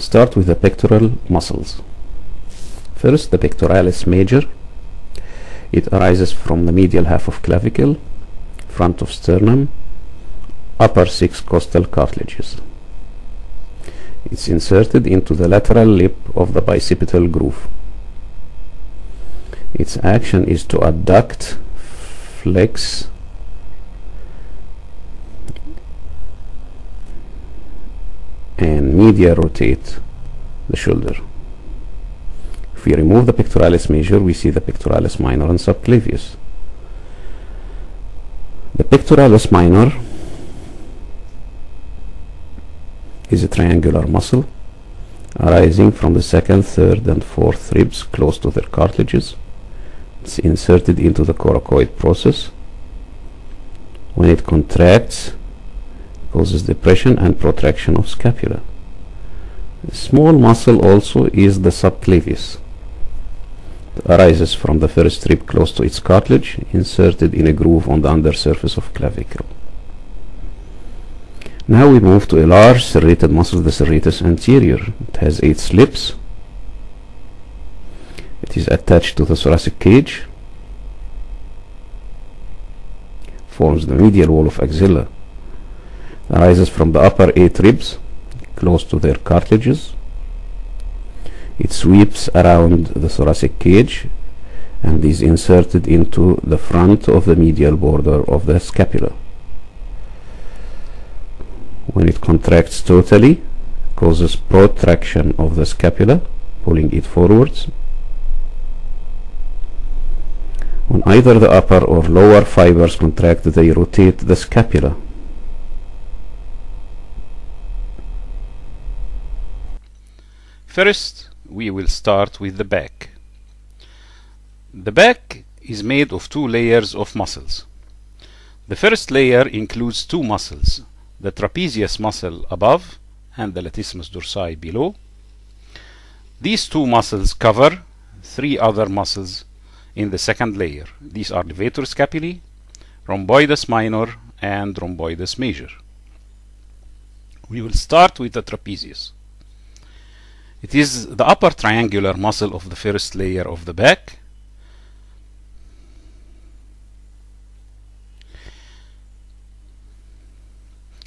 start with the pectoral muscles. First, the pectoralis major. It arises from the medial half of clavicle, front of sternum, upper 6 costal cartilages. It's inserted into the lateral lip of the bicipital groove. Its action is to adduct, flex, and medial rotate the shoulder. If we remove the pectoralis major, we see the pectoralis minor and subclavius. The pectoralis minor is a triangular muscle arising from the second, third, and fourth ribs close to their cartilages. It's inserted into the coracoid process. When it contracts, it causes depression and protraction of scapula. A small muscle also is the subclavius. It arises from the first rib close to its cartilage, inserted in a groove on the undersurface of clavicle. Now we move to a large serrated muscle, the serratus anterior. It has 8 slips. It is attached to the thoracic cage, forms the medial wall of axilla, arises from the upper 8 ribs close to their cartilages. It sweeps around the thoracic cage and is inserted into the front of the medial border of the scapula. When it contracts totally, it causes protraction of the scapula, pulling it forwards. When either the upper or lower fibers contract, they rotate the scapula. First, we will start with the back. The back is made of 2 layers of muscles. The first layer includes 2 muscles, the trapezius muscle above and the latissimus dorsi below. These 2 muscles cover 3 other muscles in the second layer. These are levator scapulae, rhomboides minor, and rhomboides major. We will start with the trapezius. It is the upper triangular muscle of the first layer of the back.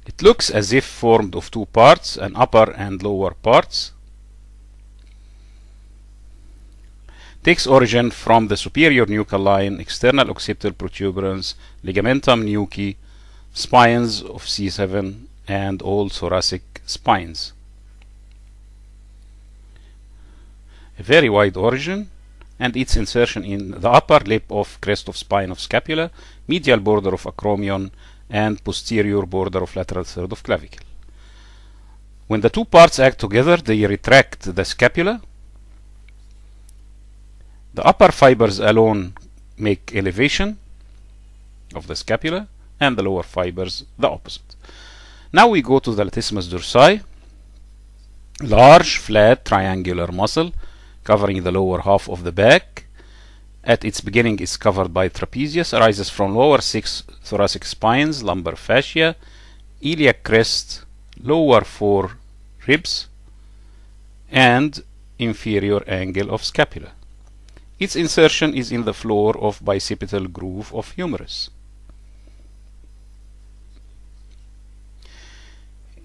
It looks as if formed of 2 parts, an upper and lower parts. Takes origin from the superior nuchal line, external occipital protuberance, ligamentum nuchae, spines of C7, and all thoracic spines. A very wide origin, and its insertion in the upper lip of crest of spine of scapula, medial border of acromion, and posterior border of lateral third of clavicle. When the 2 parts act together, they retract the scapula. The upper fibers alone make elevation of the scapula, and the lower fibers the opposite. Now we go to the latissimus dorsi, large, flat, triangular muscle covering the lower half of the back. At its beginning is covered by trapezius, arises from lower 6 thoracic spines, lumbar fascia, iliac crest, lower 4 ribs, and inferior angle of scapula. Its insertion is in the floor of bicipital groove of humerus.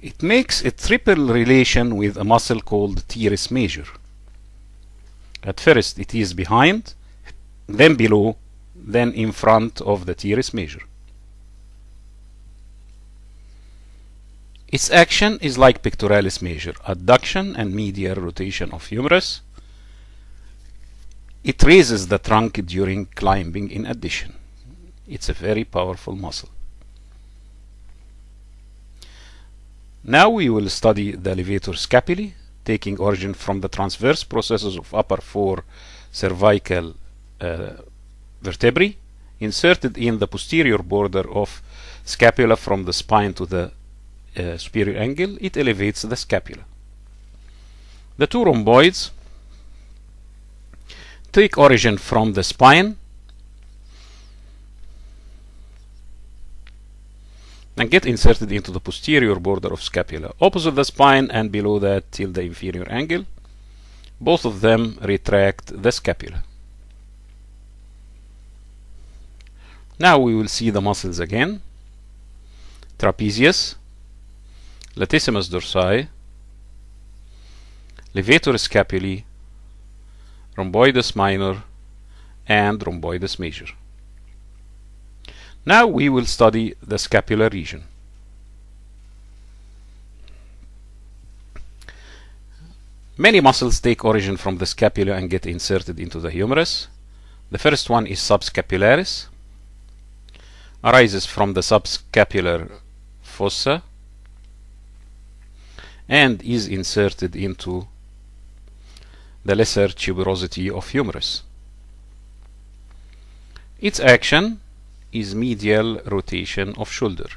It makes a triple relation with a muscle called teres major. At first it is behind, then below, then in front of the teres major. Its action is like pectoralis major, adduction and medial rotation of humerus. It raises the trunk during climbing in addition. It's a very powerful muscle. Now we will study the levator scapulae, taking origin from the transverse processes of upper 4 cervical vertebrae, inserted in the posterior border of scapula from the spine to the superior angle. It elevates the scapula. The 2 rhomboids take origin from the spine and get inserted into the posterior border of scapula, opposite the spine and below that till the inferior angle. Both of them retract the scapula. Now we will see the muscles again. Trapezius, latissimus dorsi, levator scapulae, rhomboides minor, and rhomboides major. Now we will study the scapular region. Many muscles take origin from the scapula and get inserted into the humerus. The first one is subscapularis, arises from the subscapular fossa and is inserted into the lesser tuberosity of humerus. Its action is medial rotation of shoulder.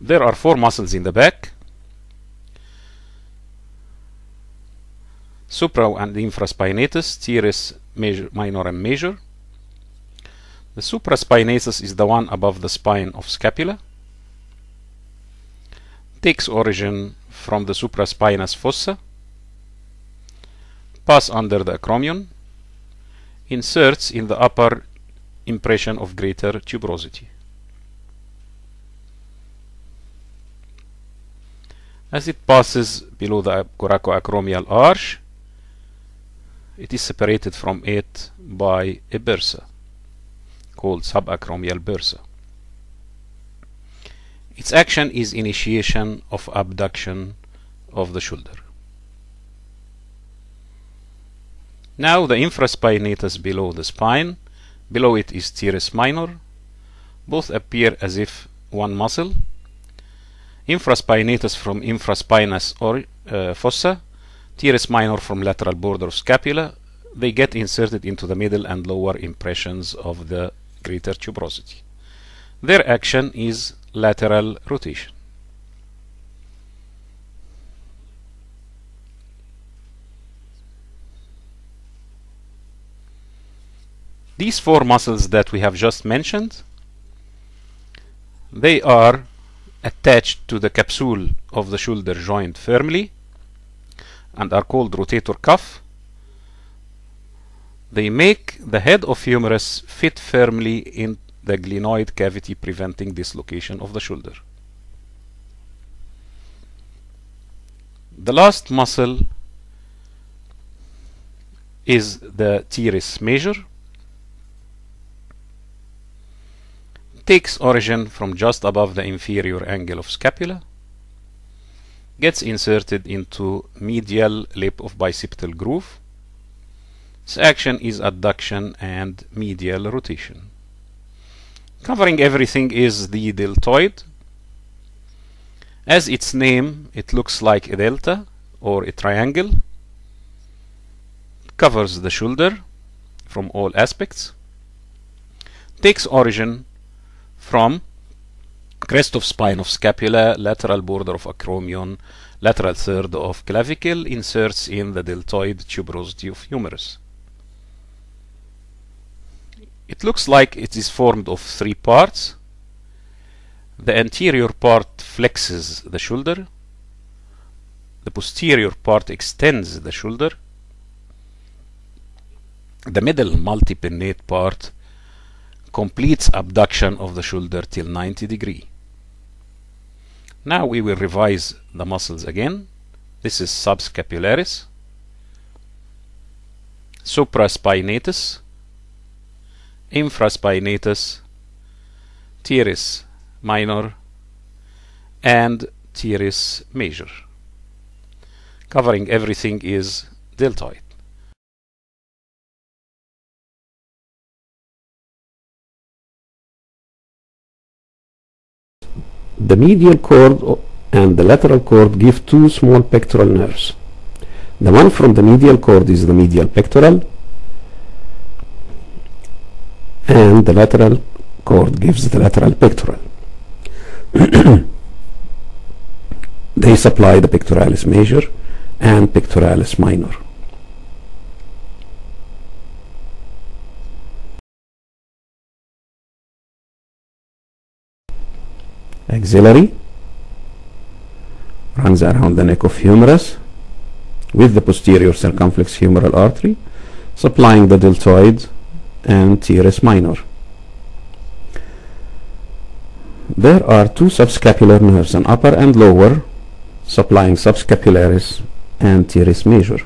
There are 4 muscles in the back: supra and infraspinatus, teres minor and major. The supraspinatus is the one above the spine of scapula. Takes origin from the supraspinous fossa, pass under the acromion, inserts in the upper impression of greater tuberosity. As it passes below the coracoacromial arch, it is separated from it by a bursa called subacromial bursa. Its action is initiation of abduction of the shoulder. Now the infraspinatus below the spine, below it is teres minor. Both appear as if one muscle. Infraspinatus from infraspinous fossa, teres minor from lateral border of scapula. They get inserted into the middle and lower impressions of the greater tuberosity. Their action is lateral rotation. These 4 muscles that we have just mentioned, they are attached to the capsule of the shoulder joint firmly and are called rotator cuff. They make the head of humerus fit firmly in the glenoid cavity, preventing dislocation of the shoulder. The last muscle is the teres major. Takes origin from just above the inferior angle of scapula, gets inserted into medial lip of bicipital groove. Its action is adduction and medial rotation. Covering everything is the deltoid. As its name, it looks like a delta or a triangle. Covers the shoulder from all aspects. Takes origin from crest of spine of scapula, lateral border of acromion, lateral third of clavicle, inserts in the deltoid tuberosity of humerus. It looks like it is formed of 3 parts. The anterior part flexes the shoulder. The posterior part extends the shoulder. The middle multipinnate part completes abduction of the shoulder till 90 degrees. Now we will revise the muscles again. This is subscapularis, supraspinatus, infraspinatus, teres minor, and teres major. Covering everything is deltoid. The medial cord and the lateral cord give 2 small pectoral nerves. The one from the medial cord is the medial pectoral, and the lateral cord gives the lateral pectoral. They supply the pectoralis major and pectoralis minor. axillary, runs around the neck of humerus with the posterior circumflex humeral artery, supplying the deltoid and teres minor. There are two subscapular nerves, an upper and lower, supplying subscapularis and teres major.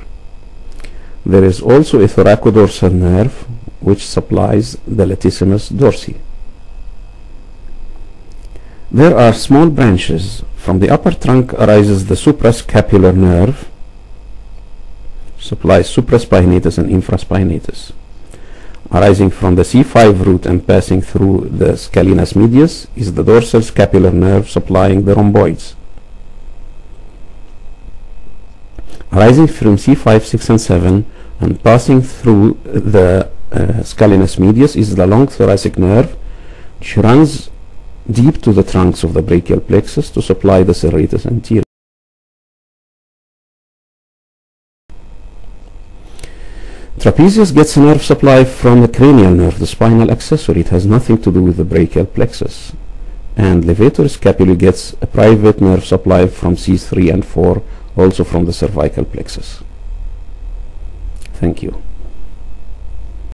There is also a thoracodorsal nerve which supplies the latissimus dorsi. There are small branches. From the upper trunk arises the suprascapular nerve, supplies supraspinatus and infraspinatus. Arising from the C5 root and passing through the scalenus medius is the dorsal scapular nerve supplying the rhomboids. Arising from C5, 6 and 7 and passing through the scalenus medius is the long thoracic nerve, which runs deep to the trunks of the brachial plexus to supply the serratus anterior. Trapezius gets a nerve supply from the cranial nerve, the spinal accessory. It has nothing to do with the brachial plexus. And levator scapulae gets a private nerve supply from C3 and 4, also from the cervical plexus. Thank you.